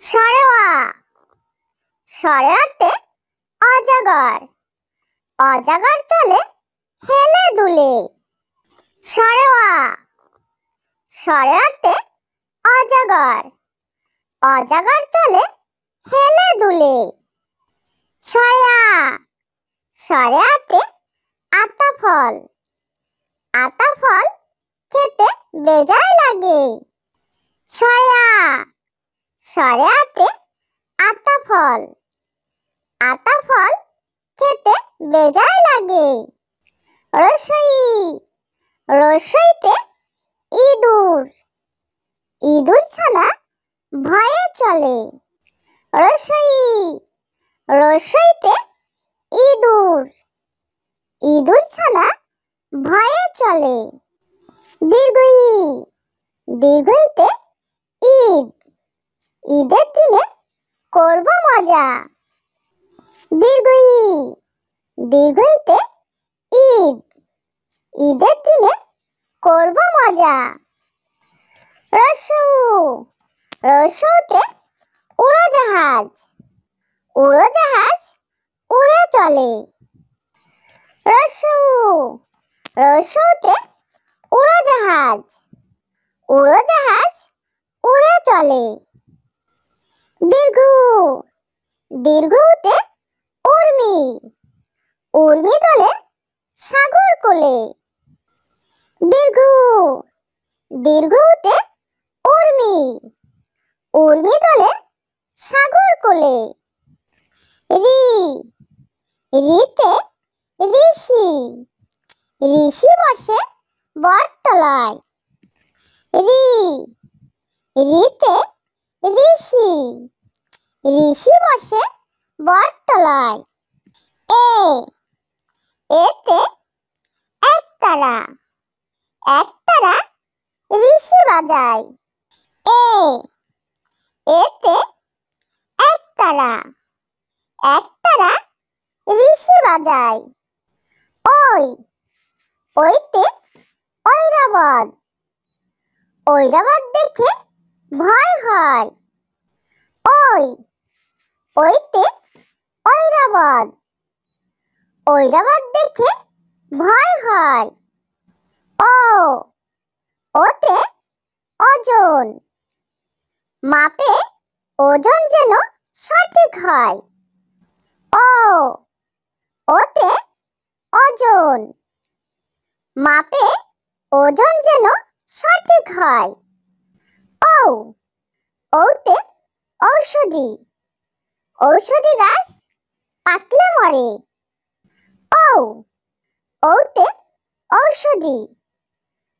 সরেওয়া সরেয়াতে অজগর অজগর চলে হেলে দুলে। সরেওয়া সরেয়াতে অজগর অজগর চলে হেলে দুলে। সরেয়া সরেয়াতে আতা ফল আতা ফল খেতে বেজায় লাগে। সরেয়া সরেয়াতে আতা ফল খেতে বেজায় লাগে। রসই রসইতে ইঁদুর ইঁদুর ছানা ভয়ে চলে। রসই রসইতে ইঁদুর ইঁদুর ছানা ভয়ে চলে। দীর্ঘই দীর্ঘইতে ঈদ ঈদের দিনে করব মজা। দীর্ঘই দীর্ঘইতে ঈদ ঈদের দিনে করব মজা। রসু রসুতে উড়োজাহাজ উড়োজাহাজ উড়ে চলে। রসু রসুতে উড়োজাহাজ উড়োজাহাজ উড়ে চলে। দীর্ঘ দীর্ঘতে উর্মি উর্মি দলে সাগর কোলে। দীর্ঘ দীর্ঘতে উর্মি উর্মি দলে সাগর কোলে। রি রিতে ঋষি ঋষি বসে বটতলায়। রি রিতে ঋষি ঋষি বসে বটতলায়। এতে একতারা একতারা ঋষি বাজায়। এতে একতারা একতারা ঋষি বাজায়। ওইতে ঐরাবত ঐরাবত দেখে ভয় হয়। ওইতে ঐরাবত ঐরাবত দেখে ভয় হয়। ওতে ওজন মাপে ওজন যেন সঠিক হয়। ওতে ওজন মাপে ওজন যেন সঠিক হয়। ওতে ঔষধি ঔষধি গাছ পাকলে মরে। ওতে ঔষধি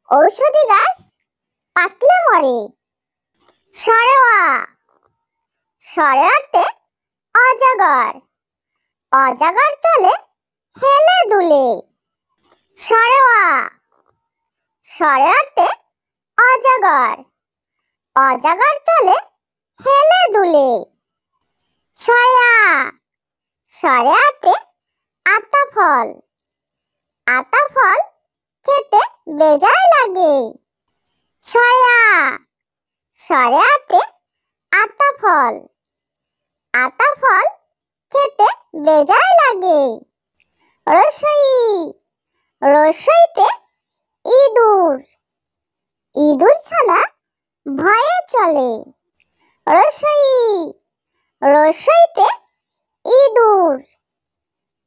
ঔষধি গাছ পাকলে মরে। সরেওয়া সরেয়াতে অজগর অজগর চলে হেলে দুলে। সরেওয়া সরেয়াতে অজগর অজগর চলে হেলে দুলে। সরেয়া সরেয়াতে আতা ফল খেতে বেজায় লাগে। সরেয়া সরেয়াতে আতা ফল খেতে বেজায় লাগে। রসই রসইতে ইঁদুর ইঁদুর ছানা ভয়ে চলে। রসই রসইতে ইঁদুর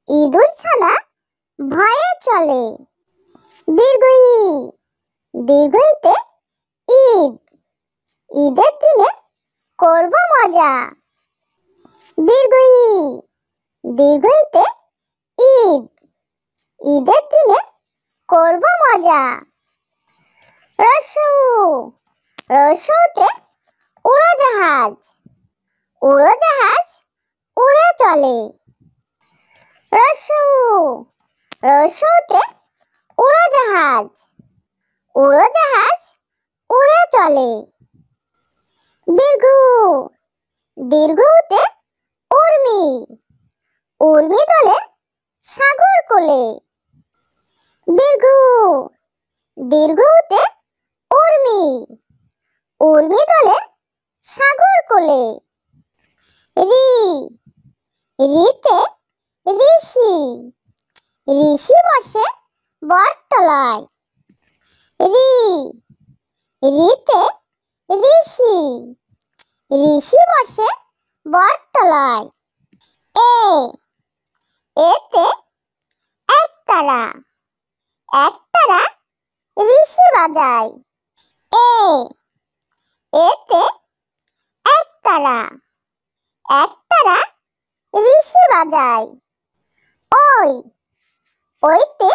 ইঁদুর ছানা ভয়ে চলে। দীর্ঘই দীর্ঘইতে ঈদ ঈদের দিনে করব মজা। দীর্ঘই দীর্ঘইতে ঈদ ঈদের দিনে করব মজা। রসু রসুতে উড়োজাহাজ উড়োজাহাজ উড়ে চলে। রসু রসুতে উড়োজাহাজ উড়োজাহাজ উড়ে চলে। দীর্ঘ দীর্ঘতে উর্মি উর্মি দলে সাগর কোলে। দীর্ঘ দীর্ঘতে উর্মি উর্মি দলে সাগর কোলে। রি, রিতে ঋষি, ঋষি বসে বটতলায়। রি, রিতে ঋষি, ঋষি বসে বটতলায়। এ, এতে একতারা, একতারা ঋষি বাজায়। এ, এতে একতারা, একতারা ঋষি বাজায়। ওই, ওইতে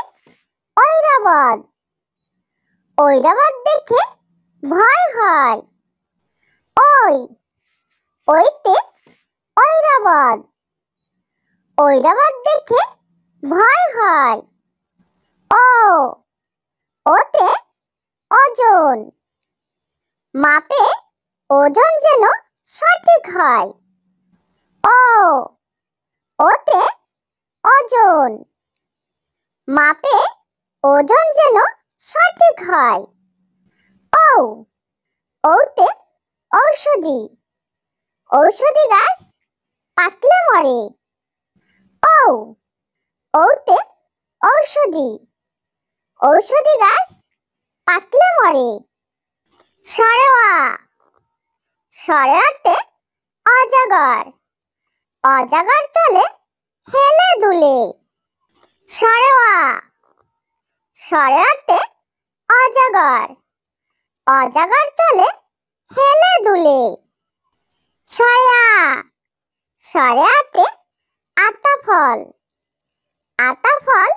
ঐরাবত, ঐরাবত দেখে ভয় হয়। ওই, ওইতে ঐরাবত, ঐরাবত দেখে ভয় হয়। ও, ওতে ওজন, মাপে ওজন যেন সঠিক হয়। ও, ওতে ওজন, মাপে ওজন যেন সঠিক হয়। ও, ওতে ঔষধি, ঔষধি গাছ পাকলে মরে। ও, ওতে ঔষধি, ঔষধি গাছ পাকলে মরে। সরেওয়া, সরেওয়াতে অজগর, অজগর চলে হেলে দুলে। সরেওয়া, সরেওয়াতে অজগর, অজগর চলে হেলে দুলে। সরেয়া, সরেয়াতে আতা ফল, আতা ফল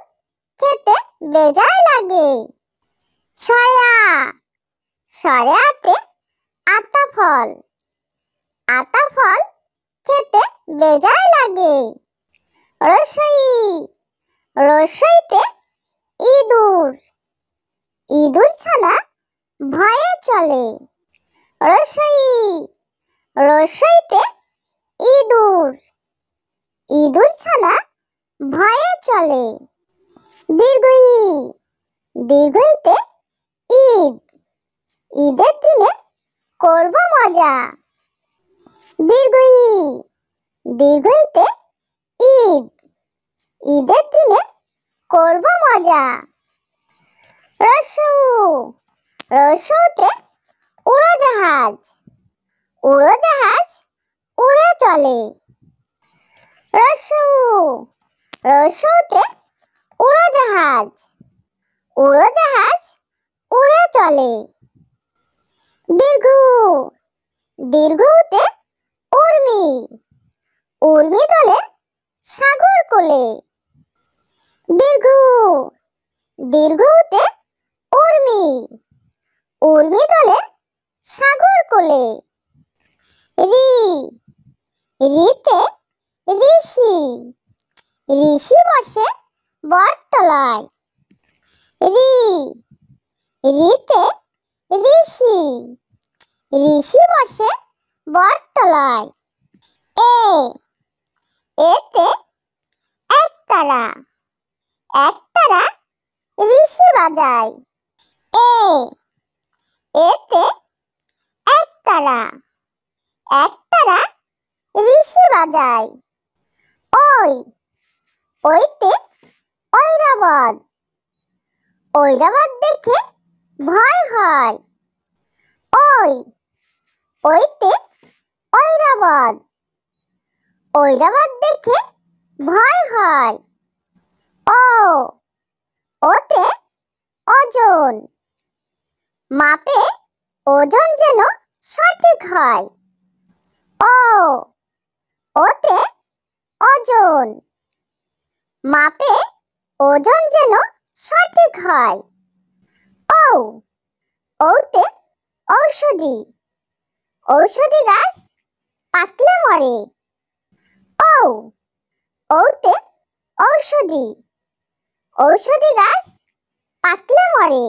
খেতে বেজায় লাগে। সরেয়া, সরেয়াতে আতা ফল, আতা ফল খেতে বেজায় লাগে। রসই, রসইতে ইঁদুর, ইঁদুর ছানা ভয়ে চলে। রসই, রসইতে ইঁদুর, ইঁদুর ছানা ভয়ে চলে। দীর্ঘই, দীর্ঘইতে ঈদ, ঈদের দিনে করব মজা। দীর্ঘই, দীর্ঘইতে ঈদ, ঈদের দিনে করব মজা। রসু, রসুতে উড়োজাহাজ, উড়োজাহাজ উড়ে চলে। রসু, রসুতে উড়োজাহাজ, উড়োজাহাজ উড়ে চলে। দীর্ঘ, দীর্ঘতে উর্মি, উর্মি দোলে সাগর কোলে। দীর্ঘ, দীর্ঘতে উর্মি, উর্মি দোলে সাগর কোলে। রি, রিতে ঋষি, ঋষি বসে বটতলায়। রি, রিতে ঋষি, ঋষি বসে বটতলায়। এ, এতে একতারা, একতারা ঋষি বাজায়। এ, এতে একতারা, একতারা ঋষি বাজায়। ওই, ওইতে ঐরাবত, ঐরাবত দেখে ভয় হয়। ওই, ওইতে ঐরাবত, ঐরাবত দেখে ভয় হয়। ও, ওতে ওজন, মাপে ওজন যেন সঠিক হয়। ও, ওতে ওজন, মাপে ওজন যেন সঠিক হয়। ও, ওতে ঔষধি, ঔষধি গাছ পাকলে মরে। ও, ওতে ঔষধি, ঔষধি গাছ পাকলে মরে।